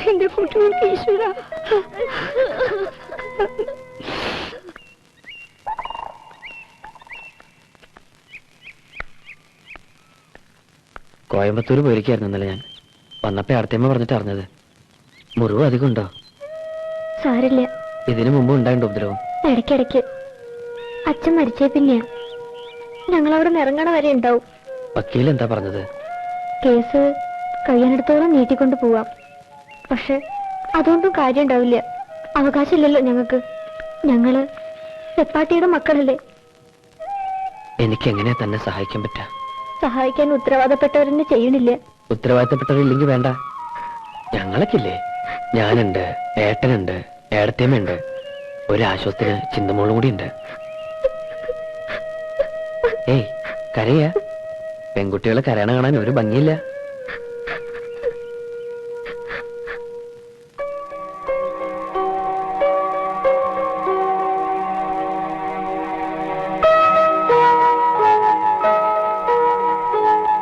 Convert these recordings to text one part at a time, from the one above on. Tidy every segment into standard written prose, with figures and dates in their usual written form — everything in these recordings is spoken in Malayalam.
എന്റെ കുട്ടികൾക്ക് ഈശ്വര. കോയമ്പത്തൂർ പോയിരിക്കായിരുന്നു ഇന്നലെ ഞാൻ. വന്നപ്പോ അടുത്തമ്മ പറഞ്ഞിട്ട് അറിഞ്ഞത്. മുറിവ് അധികം ഉണ്ടോ? സാരില്ല. ഇതിനു മുമ്പ് ഉണ്ടായിട്ടോ ഉപദ്രവം? ഇടയ്ക്കിടയ്ക്ക്. അച്ഛൻ മരിച്ചേ പിന്നെയാ. ഞങ്ങളവിടെ ഇറങ്ങണ വരെ ഉണ്ടാവും. വക്കീൽ എന്താ പറഞ്ഞത്? കേസ് കഴിയാനിടത്തോളം നീട്ടിക്കൊണ്ട് പോവാം. പക്ഷെ അതുകൊണ്ടും കാര്യം ഉണ്ടാവില്ല. അവകാശമില്ലല്ലോ ഞങ്ങൾക്ക്. ഞങ്ങള് വെപ്പാട്ടിയുടെ മക്കളല്ലേ. എനിക്ക് എങ്ങനെയാ തന്നെ സഹായിക്കാൻ പറ്റാ? സഹായിക്കാൻ ഉത്തരവാദപ്പെട്ടവരെന്നെ ചെയ്യണില്ല. ഉത്തരവാദിത്തപ്പെട്ടവരില്ലെങ്കിൽ വേണ്ട. ഞങ്ങളൊക്കില്ലേ? ഞാനുണ്ട്, ഏട്ടനുണ്ട്, ഏടത്തേമ്മയുണ്ട്. ഒരാശ്വാസത്തിന് ചിന്തമോളും കൂടി ഉണ്ട്. ഏയ് കരയാ? പെൺകുട്ടികളെ കരയണ കാണാൻ ഒരു ഭംഗിയില്ല.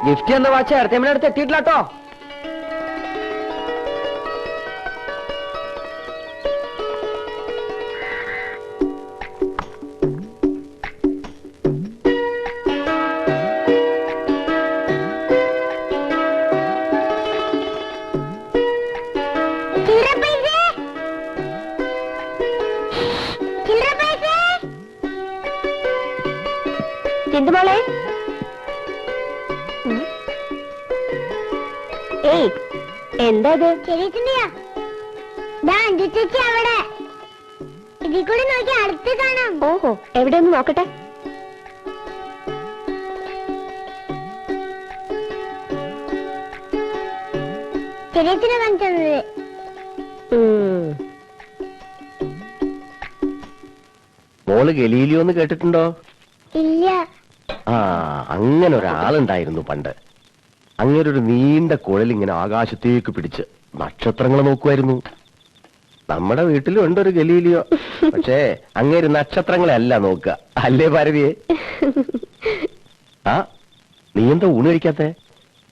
ഗിഫ്റ്റ് എന്ന വാച്ച് അടുത്തേമ്മയുടെ അടുത്ത് എത്തിയിട്ടില്ലാട്ടോ. ചിന്തുമോളെ, ഏയ് എന്താ ഇത്? ചേച്ചി അവിടെ ഇതിൽ കൂടി നോക്കി അടുത്ത് കാണാം. ഓഹോ, എവിടെ ഒന്ന് നോക്കട്ടെ. ചെറിയച്ഛനെ കാണിച്ചത്. മോള് ഗലീലിയോ എന്ന് കേട്ടിട്ടുണ്ടോ? ഇല്ല. ആ, അങ്ങനെ ഒരാളുണ്ടായിരുന്നു പണ്ട്. അങ്ങനൊരു നീണ്ട കുഴലിങ്ങനെ ആകാശത്തേക്ക് പിടിച്ച് നക്ഷത്രങ്ങളെ നോക്കുമായിരുന്നു. നമ്മുടെ വീട്ടിലും ഉണ്ടൊരു ഗലീലിയോ. പക്ഷേ അങ്ങേര് നക്ഷത്രങ്ങളെ അല്ല നോക്കുക, അല്ലേ ഭാരതിയെ? ആ, നീ എന്താ ഊണ് കഴിക്കാത്തെ?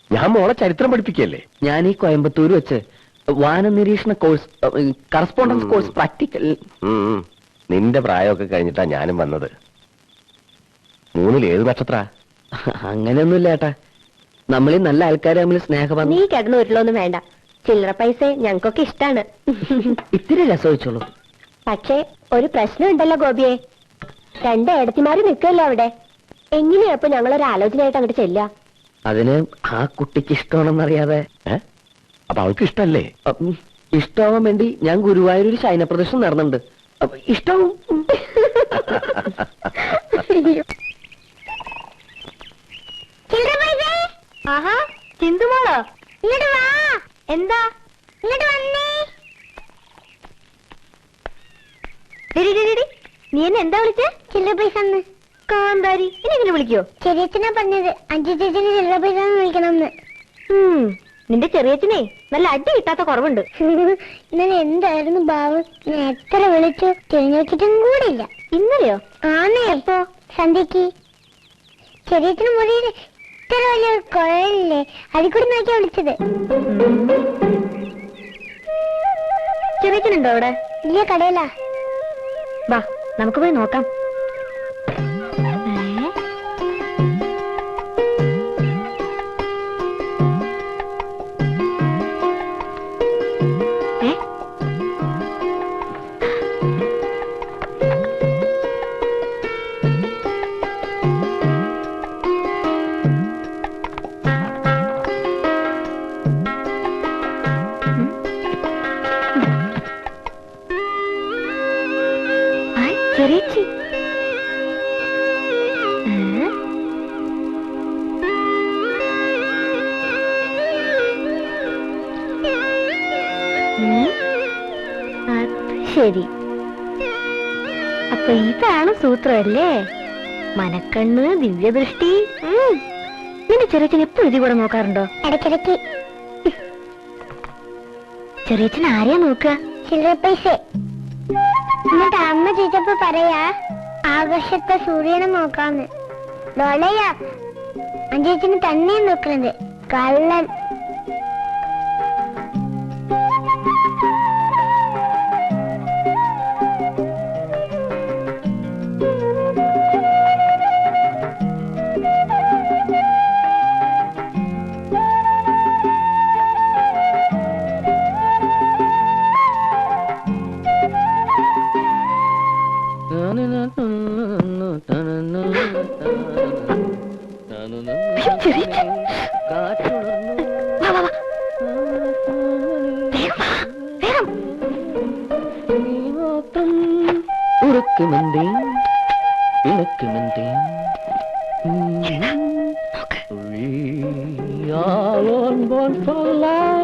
ഞാൻ മോളെ ചരിത്രം പഠിപ്പിക്കല്ലേ. ഞാൻ ഈ കോയമ്പത്തൂർ വെച്ച് വാന നിരീക്ഷണ കോഴ്സ്, കറസ്പോണ്ടൻസ് കോഴ്സ് പ്രാക്ടിക്കൽ. നിന്റെ പ്രായമൊക്കെ കഴിഞ്ഞിട്ടാ ഞാനും വന്നത്. മൂന്നിൽ ഏത് നക്ഷത്ര? അങ്ങനെയൊന്നുമില്ല ഏട്ടാ. നമ്മളീ നല്ല ആൾക്കാരെ തമ്മിൽ സ്നേഹബന്ധം. നീ കിടന്നു വരില്ലൊന്നും വേണ്ട. ചില്ലറ പൈസ ഞങ്ങൾക്കൊക്കെ ഇഷ്ടാണ്. ഇത്തിരി രസവെച്ചോളൂ. പക്ഷേ ഒരു പ്രശ്നം ഉണ്ടല്ലോ ഗോപിയെ. 2 ഏടത്തിമാര് നിൽക്കല്ലോ അവിടെ. എങ്ങനെയാ അപ്പൊ ഞങ്ങളൊരു ആലോചനയായിട്ട് അങ്ങോട്ട് ചെല്ലുക? അതിന് ആ കുട്ടിക്ക് ഇഷ്ടമാണെന്നറിയാതെ. അപ്പൊ അവൾക്ക് ഇഷ്ടല്ലേ? ഇഷ്ടമാവാൻ വേണ്ടി ഞാൻ ഗുരുവായൂർ ശയന പ്രദർശനം നടന്നുണ്ട്. ഇഷ്ടവും. ആഹാ, ചിന്തുമോളോ? ഇങ്ങോട്ട് വാ. എന്താ? ഇങ്ങോട്ട് വന്നേ. നീ എന്നെ എന്താ വിളിച്ചേ? ചില്ലറ പൈസ കാന്താരി, ഇനി എങ്ങനെ വിളിക്കോ? ചെറിയച്ഛനാ പറഞ്ഞത് അഞ്ചു ചേച്ചിന് ചില്ലറ പൈസ വിളിക്കണമെന്ന്. നിന്റെ ചെറിയച്ഛനെ നല്ല അടി കിട്ടാത്ത കുറവുണ്ട്. ഇന്നലെ എന്തായിരുന്നു ഭാവം? ഞാൻ എത്ര വിളിച്ചു, തിരിഞ്ഞു നോക്കിയിട്ടും കൂടെ ഇല്ല. ഇന്നലെയോ? ആന്നേ. എപ്പോ? സന്ധ്യക്ക്. ചെറിയച്ഛന് മുറിയിൽ ഇത്ര വലിയ കുഴലില്ലേ, അതിൽ കൂടി നോക്കിയാ വിളിച്ചത്. ചെറിയച്ഛനുണ്ടോ അവിടെ? ഇല്ല, കടയിലാ. വാ, നമുക്ക് പോയി നോക്കാം. ചെറിയച്ചി, ശരി. അപ്പൊ ഇതാണ് സൂത്രമല്ലേ? മനക്കണ്ണ്, ദിവ്യദൃഷ്ടി. നിന്റെ ചെറിയച്ഛൻ എപ്പോഴും ഇതിൽ കൂടെ നോക്കാറുണ്ടോ? ഇടയ്ക്കിടയ്ക്ക്. ചെറിയച്ഛൻ ആരെയാ നോക്കുക? ചില്ലറ പൈസ. എന്നിട്ട് അമ്മ ചോദിച്ചപ്പോ പറയാ ആകാശത്തെ സൂര്യനെ നോക്കാന്ന്. ഡോളയാ അഞ്ചേച്ചിന് തന്നെ നോക്കുന്നത്. കള്ളൻ. അയ്യോ, ചെറിയച്ഛൻ. വാ, വാ, വാ. വേഗം വാ, വേഗം. ഉറക്കുമെന്തേ ഇണക്കുമെന്തേ എടാ, നോക്ക്. We are all born for love.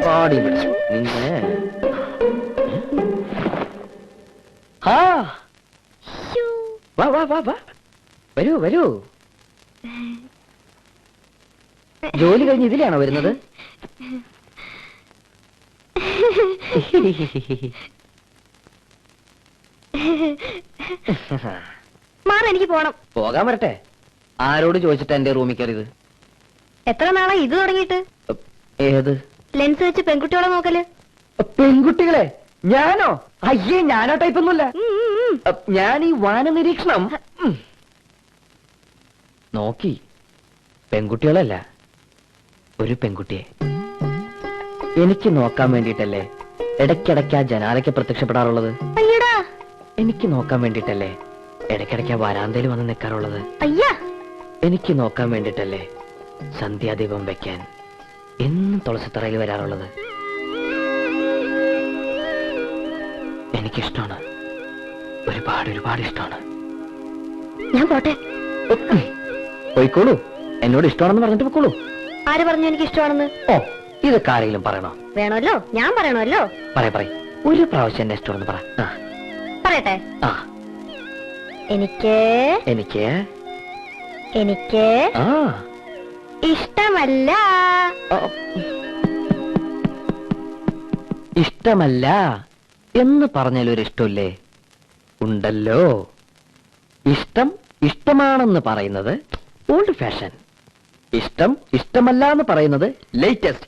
പാടി പിടിച്ചു നിന്നെ. ആ ശ്ശൂ. വാ വാ വാ വാ വരൂ വരൂ. ജോലി കഴിഞ്ഞ് ഇതിലാണോ വരുന്നത്? മാറ്, എനിക്ക് പോണം. പോകാൻ വരട്ടെ. ആരോട് ചോദിച്ചിട്ടാ എന്റെ റൂമിൽ കയറിയത്? എത്ര നാളാ ഇത് തുടങ്ങിയിട്ട്? ഏത് ലെൻസ് വെച്ച് പെൺകുട്ടികളെ നോക്കല്? പെൺകുട്ടികളെ? ഞാനോ? അയ്യേ, ഞാനോ ടൈപ്പൊന്നുമില്ല. ഞാൻ ഈ വാന നിരീക്ഷണം നോക്കി. പെൺകുട്ടികളല്ല, ഒരു പെൺകുട്ടിയെ എനിക്ക് നോക്കാൻ വേണ്ടിയിട്ടല്ലേ ഇടയ്ക്കിടയ്ക്ക് ആ ജനാലയ്ക്ക് പ്രത്യക്ഷപ്പെടാറുള്ളത്? അയ്യടാ, എനിക്ക് നോക്കാൻ വേണ്ടിയിട്ടല്ലേ ഇടയ്ക്കിടയ്ക്ക് ആ വരാന്തയിൽ വന്ന് നിൽക്കാറുള്ളത്? അയ്യാ. എനിക്ക് നോക്കാൻ വേണ്ടിയിട്ടല്ലേ സന്ധ്യാദീപം വെക്കാൻ എന്നും തുളസിത്തറയിൽ വരാറുള്ളത്? എനിക്കിഷ്ടമാണ്, ഒരുപാട് ഒരുപാട് ഇഷ്ടമാണ്. ഞാൻ പോട്ടെ. പോയിക്കോളൂ, എന്നോട് ഇഷ്ടമാണെന്ന് പറഞ്ഞിട്ട് പോയിക്കോളൂ. ആര് പറഞ്ഞു എനിക്ക് ഇഷ്ടമാണെന്ന്? ഓ, ഇതൊക്കെ ആരെങ്കിലും പറയണോ? വേണമല്ലോ, ഞാൻ പറയണമല്ലോ. പറയ ഒരു പ്രാവശ്യം എന്നെ ഇഷ്ടമാണെന്ന് പറ. പറയട്ടെ. ആ, എനിക്ക് എനിക്ക് എനിക്ക് ആ ഇഷ്ടമല്ല. ആ, ഇഷ്ടമല്ല എന്ന് പറഞ്ഞാലൊരു ഇഷ്ടമില്ലേ? ഉണ്ടല്ലോ. ഇഷ്ടം ഇഷ്ടമാണെന്ന് പറയുന്നത് ഓൾഡ് ഫാഷൻ, ഇഷ്ടം ഇഷ്ടമല്ല എന്ന് പറയുന്നത് ലേറ്റസ്റ്റ്.